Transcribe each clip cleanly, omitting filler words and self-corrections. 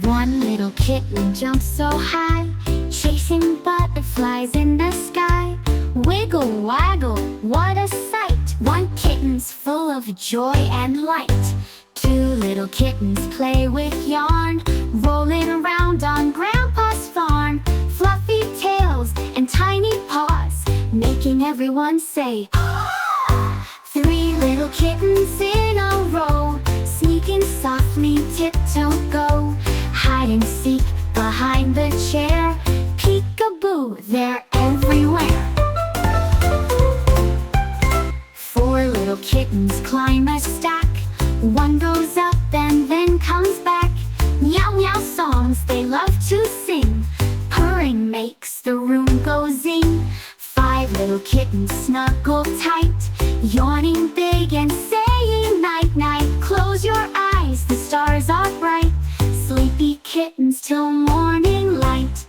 One little kitten jumped so high, chasing butterflies in the sky. Wiggle, waggle, what a sight! One kitten's full of joy and light. Two little kittens play with yarn, rolling around on Grandpa's farm. Fluffy tails and tiny paws, making everyone say, "Ah!" Three little kittens in a row, sneaking softly, tiptoe go. Hide and seek behind the chair, peek-a-boo, they're everywhere. Four little kittens climb a stack, one goes up and then comes back. Meow meow songs they love to sing, purring makes the room go zing. Five little kittens snuggle tight, yawning big and saying night night. Close your eyes, the stars are bright, sleepy kittens till morning light.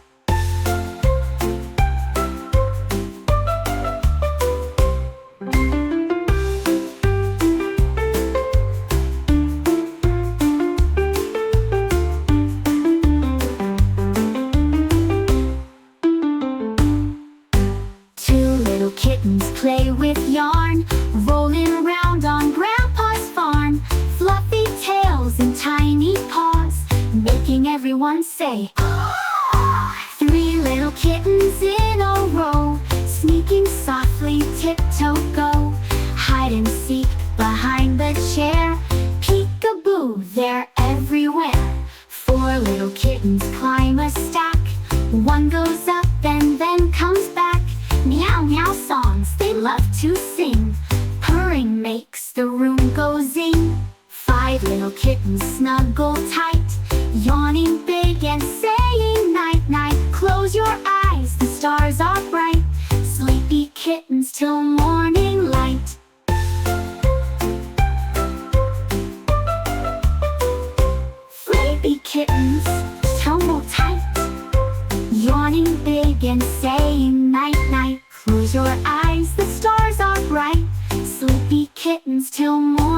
Kittens play with yarn, rolling around on Grandpa's farm. Fluffy tails and tiny paws, making everyone say, "Ah!" Three little kittens in a row, sneaking softly, tiptoe go. Hide and seek behind the chair, peek-a-boo, they're everywhere. Four little kittens climb a stack, one goes up and then comes back. Meow meow songs they love to sing, purring makes the room go zing. Five little kittens snuggle tight, yawning big and saying night night. Close your eyes, the stars are bright, sleepy kittens till morning light. Sleepy kittens tumble tight, yawning big and saying night night. Close your eyes, the stars are bright, sleepy kittens till morning.